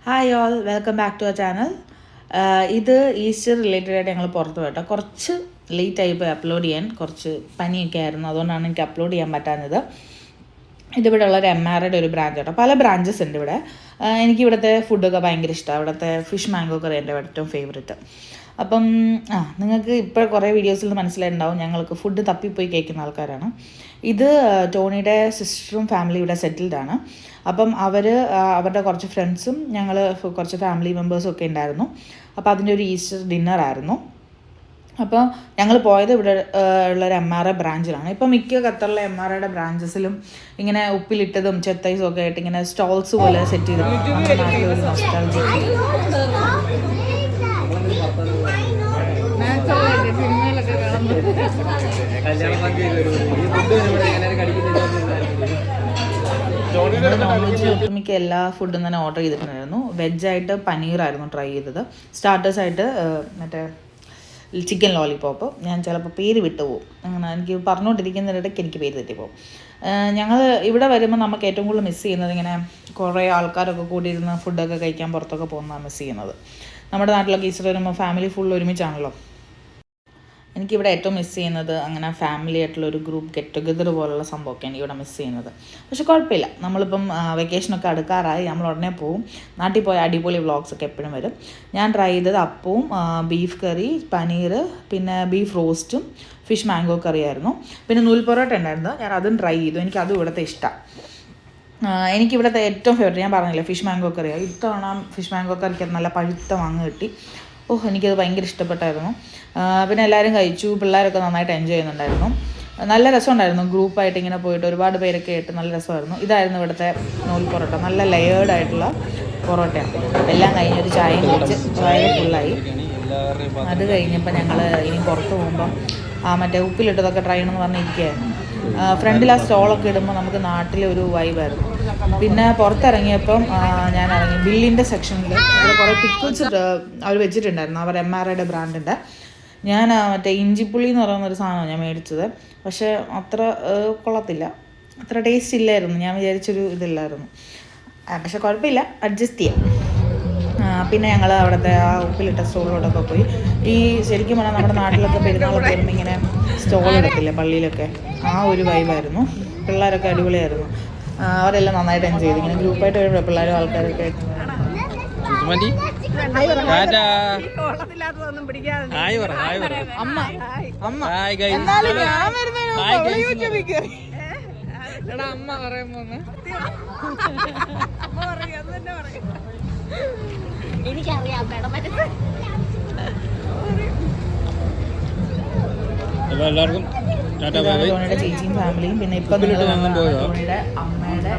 Hi all, welcome back to our channel. ഇത് Easter related ആയിട്ട് ഞങ്ങൾ പുറത്ത് പോയിട്ടോ. കുറച്ച് ലേറ്റായി പോയി അപ്ലോഡ് ചെയ്യാൻ, കുറച്ച് പനിയൊക്കെ ആയിരുന്നു, അതുകൊണ്ടാണ് എനിക്ക് അപ്ലോഡ് ചെയ്യാൻ പറ്റാഞ്ഞത്. ഇതിവിടെ ഉള്ള ഒരു MRയുടെ ഒരു ബ്രാഞ്ച് കേട്ടോ. പല ബ്രാഞ്ചസ് ഉണ്ട് ഇവിടെ. എനിക്ക് ഇവിടുത്തെ ഫുഡൊക്കെ ഭയങ്കര ഇഷ്ടമാണ്. ഇവിടുത്തെ ഫിഷ് മാംഗോ കറി എൻ്റെ ഏറ്റവും ഫേവറേറ്റ്. അപ്പം നിങ്ങൾക്ക് ഇപ്പോൾ കുറേ വീഡിയോസിൽ നിന്ന് മനസ്സിലായിട്ടുണ്ടാവും, ഞങ്ങൾക്ക് ഫുഡ് തപ്പിപ്പോയി കഴിക്കുന്ന ആൾക്കാരാണ്. ഇത് ടോണിയുടെ സിസ്റ്ററും ഫാമിലി ഇവിടെ സെറ്റിൽഡ് ആണ്. അപ്പം അവരുടെ കുറച്ച് ഫ്രണ്ട്സും ഞങ്ങൾ കുറച്ച് ഫാമിലി മെമ്പേഴ്സും ഒക്കെ ഉണ്ടായിരുന്നു. അപ്പോൾ അതിൻ്റെ ഒരു ഈസ്റ്റർ ഡിന്നറായിരുന്നു. അപ്പോൾ ഞങ്ങൾ പോയത് ഇവിടെ ഉള്ളൊരു MRA ബ്രാഞ്ചിലാണ്. ഇപ്പം മിക്ക ഖത്തറിലെ MRയുടെ ബ്രാഞ്ചസിലും ഇങ്ങനെ ഉപ്പിലിട്ടതും ചെത്തൈസും ഒക്കെ ആയിട്ട് ഇങ്ങനെ സ്റ്റോൾസ് പോലെ സെറ്റ് ചെയ്തിട്ടുണ്ട്. നമ്മുടെ നാട്ടിലൊരു നൊസ്റ്റാൾജിയ നോൺവെജ് ഒട്ടുമിക്ക എല്ലാ ഫുഡും തന്നെ ഓർഡർ ചെയ്തിട്ടുണ്ടായിരുന്നു. വെജായിട്ട് പനീറായിരുന്നു ട്രൈ ചെയ്തത്. സ്റ്റാർട്ടേഴ്സായിട്ട് മറ്റേ ചിക്കൻ ലോലിപോപ്പ്. ഞാൻ ചിലപ്പോൾ പേര് വിട്ടുപോകും, അങ്ങനെ എനിക്ക് പറഞ്ഞുകൊണ്ടിരിക്കുന്നതിനിടയ്ക്ക് എനിക്ക് പേര് തെറ്റിപ്പോകും. ഞങ്ങൾ ഇവിടെ വരുമ്പോൾ നമുക്ക് ഏറ്റവും കൂടുതൽ മിസ് ചെയ്യുന്നത് ഇങ്ങനെ കുറേ ആൾക്കാരൊക്കെ കൂടി ഇരുന്ന് ഫുഡൊക്കെ കഴിക്കാൻ പുറത്തൊക്കെ പോകുന്നതാണ് മിസ് ചെയ്യുന്നത്. നമ്മുടെ നാട്ടിലൊക്കെ ഈസ്റ്റർ വരുമ്പോൾ ഫാമിലി ഫുൾ ഒരുമിച്ചാണല്ലോ. എനിക്കിവിടെ ഏറ്റവും മിസ് ചെയ്യുന്നത് അങ്ങനെ ഫാമിലി ആയിട്ടുള്ള ഒരു ഗ്രൂപ്പ് ഗെറ്റ് ടുഗദർ പോലുള്ള സംഭവമൊക്കെ എനിക്കിവിടെ മിസ് ചെയ്യുന്നത്. പക്ഷെ കുഴപ്പമില്ല, നമ്മളിപ്പം വെക്കേഷനൊക്കെ അടുക്കാറായി, നമ്മൾ ഉടനെ പോവും. നാട്ടിൽ പോയ അടിപൊളി വ്ളോഗ്സൊക്കെ എപ്പോഴും വരും. ഞാൻ ട്രൈ ചെയ്തത് അപ്പവും ബീഫ് കറി, പനീർ, പിന്നെ ബീഫ് റോസ്റ്റും ഫിഷ് മാംഗോ കറിയായിരുന്നു. പിന്നെ നൂൽ പൊറോട്ട ഉണ്ടായിരുന്നു, ഞാൻ അതും ട്രൈ ചെയ്തു. എനിക്കതും ഇവിടുത്തെ ഇഷ്ടമാണ്. എനിക്കിവിടുത്തെ ഏറ്റവും ഫേവറേറ്റ് ഞാൻ പറഞ്ഞില്ലേ ഫിഷ് മാംഗോ കറിയാണ്. ഇത്തവണ ഫിഷ് മാംഗോ കറിക്ക് നല്ല പഴുത്ത മാങ്ങ കിട്ടി. എനിക്കത് ഭയങ്കര ഇഷ്ടപ്പെട്ടായിരുന്നു. പിന്നെ എല്ലാവരും കഴിച്ചു, പിള്ളേരൊക്കെ നന്നായിട്ട് എൻജോയ് ചെയ്യുന്നുണ്ടായിരുന്നു. നല്ല രസമുണ്ടായിരുന്നു. ഗ്രൂപ്പായിട്ട് ഇങ്ങനെ പോയിട്ട് ഒരുപാട് പേരൊക്കെ ആയിട്ട് നല്ല രസമായിരുന്നു. ഇതായിരുന്നു ഇവിടുത്തെ നൂൽ പൊറോട്ട, നല്ല ലെയേർഡ് ആയിട്ടുള്ള പൊറോട്ടയാണ്. എല്ലാം കഴിഞ്ഞൊരു ചായയും കുടിച്ച് വയറ് ഫുള്ളായി. അത് കഴിഞ്ഞപ്പോൾ ഞങ്ങൾ ഇനി പുറത്ത് പോകുമ്പം മറ്റേ ഉപ്പിലിട്ടതൊക്കെ ട്രൈ ചെയ്യണമെന്ന് പറഞ്ഞിരിക്കുകയായിരുന്നു. ഫ്രണ്ടിൽ ആ സ്റ്റോളൊക്കെ ഇടുമ്പോൾ നമുക്ക് നാട്ടിലെ ഒരു വൈബായിരുന്നു. പിന്നെ പുറത്തിറങ്ങിയപ്പം ഞാൻ ഇറങ്ങി ബില്ലിൻ്റെ സെക്ഷനിൽ അവിടെ കുറേ പിക്കിൾസ് അവർ വെച്ചിട്ടുണ്ടായിരുന്നു, അവർ MRയുടെ ബ്രാൻഡിൻ്റെ. ഞാൻ മറ്റേ ഇഞ്ചിപ്പുള്ളി എന്ന് പറയുന്നൊരു സാധനമാണ് ഞാൻ മേടിച്ചത്. പക്ഷേ അത്ര കൊള്ളത്തില്ല, അത്ര ടേസ്റ്റ് ഇല്ലായിരുന്നു. ഞാൻ വിചാരിച്ചൊരു ഇതില്ലായിരുന്നു. പക്ഷെ കുഴപ്പമില്ല, അഡ്ജസ്റ്റ് ചെയ്യാം. പിന്നെ ഞങ്ങൾ അവിടുത്തെ ആ ഉപ്പിലിട്ട സ്റ്റോളിലോട്ടൊക്കെ പോയി. ഈ ശരിക്കും പറഞ്ഞാൽ നമ്മുടെ നാട്ടിലൊക്കെ പെരുന്നാളൊക്കെ വരുമ്പോൾ ഇങ്ങനെ സ്റ്റോൾ എടുക്കില്ലേ പള്ളിയിലൊക്കെ, ആ ഒരു വൈബായിരുന്നു. പിള്ളേരൊക്കെ അടിപൊളിയായിരുന്നു. അവരെല്ലാം നന്നായിട്ട് എൻജോയ് ചെയ്തു. ഇങ്ങനെ ഗ്രൂപ്പായിട്ട് വരുമ്പോൾ പിള്ളേരും ആൾക്കാരൊക്കെ എല്ലാവർക്കും ധോണിയുടെ ചേച്ചിയും ഫാമിലിയും. പിന്നെ ഇപ്പം ധോണിയുടെ അമ്മയുടെ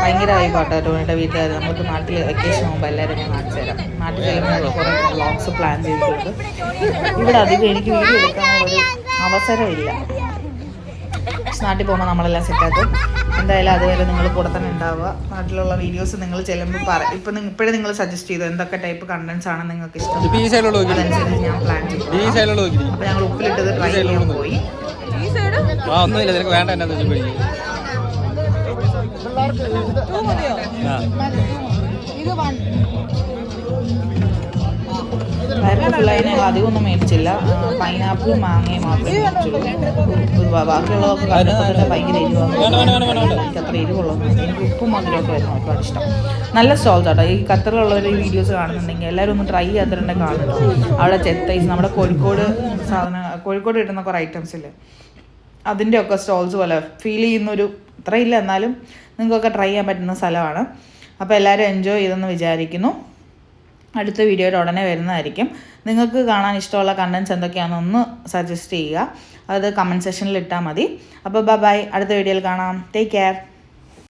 ഭയങ്കര വൈബാട്ടോ ധോണിയുടെ വീട്ടുകാർ. നമുക്ക് നാട്ടിൽ വെക്കേഷൻ പോകുമ്പോൾ എല്ലാവരും ഞാൻ കാണിച്ചു തരാം. നാട്ടിൽ ചെല്ലുമ്പോൾ കുറേ വ്ളോഗ്സ് പ്ലാൻ ചെയ്തിട്ടുണ്ട്. ഇവിടെ അധികം എനിക്ക് വീഡിയോ എടുക്കാനുള്ളൊരു അവസരമില്ല. നാട്ടിൽ പോകുമ്പോൾ നമ്മളെല്ലാം സെറ്റാക്കും. എന്തായാലും അതുവരെ നിങ്ങൾ കൂടെ തന്നെ ഉണ്ടാവുക. നാട്ടിലുള്ള വീഡിയോസ് നിങ്ങൾ ചെല്ലുമ്പോൾ ഇപ്പം ഇപ്പോഴേ നിങ്ങൾ സജസ്റ്റ് ചെയ്തു എന്തൊക്കെ ടൈപ്പ് കണ്ടൻസ് ആണ് നിങ്ങൾക്ക് ഇഷ്ടം, അതനുസരിച്ച് ഞാൻ പ്ലാൻ ചെയ്തു. അപ്പോൾ ഞങ്ങൾ ഉപ്പിലിട്ടത് ട്രൈ ചെയ്യാൻ പോയി. വയറിന് ഫുള്ളായി. ഞങ്ങൾ അധികമൊന്നും മേടിച്ചില്ല. പൈനാപ്പിളും മാങ്ങയും മാത്രമേ മേടിച്ചുള്ളൂ. ബാക്കിയുള്ളതൊക്കെ കണ്ടപ്പോൾ ഭയങ്കര എരിവാണ്. എനിക്ക് അത്ര എരിവുള്ളൂ. എനിക്ക് ഉപ്പും മധുരമൊക്കെ വരുന്നു ഒരുപാട് ഇഷ്ടം. നല്ല സ്റ്റോൾസ് ആട്ടോ. ഈ ഖത്തറിലുള്ളവർ ഈ വീഡിയോസ് കാണുന്നുണ്ടെങ്കിൽ എല്ലാവരും ഒന്ന് ട്രൈ ചെയ്യാത്തിട്ടുണ്ടെങ്കിൽ കാണുന്നു. അവിടെ ചെത്തൈസ്, നമ്മുടെ കോഴിക്കോട് കിട്ടുന്ന കുറേ ഐറ്റംസ് ഇല്ലേ, അതിൻ്റെയൊക്കെ സ്റ്റോൾസ് പോലെ ഫീൽ ചെയ്യുന്നൊരു, അത്രയില്ല എന്നാലും നിങ്ങൾക്കൊക്കെ ട്രൈ ചെയ്യാൻ പറ്റുന്ന സ്ഥലമാണ്. അപ്പോൾ എല്ലാവരും എൻജോയ് ചെയ്തെന്ന് വിചാരിക്കുന്നു. അടുത്ത വീഡിയോയുടെ ഉടനെ വരുന്നതായിരിക്കും. നിങ്ങൾക്ക് കാണാൻ ഇഷ്ടമുള്ള കണ്ടൻസ് എന്തൊക്കെയാണെന്ന് ഒന്ന് സജസ്റ്റ് ചെയ്യുക. അത് കമൻറ്റ് സെക്ഷനിൽ ഇട്ടാൽ മതി. അപ്പോൾ ബൈ, അടുത്ത വീഡിയോയിൽ കാണാം. Take care.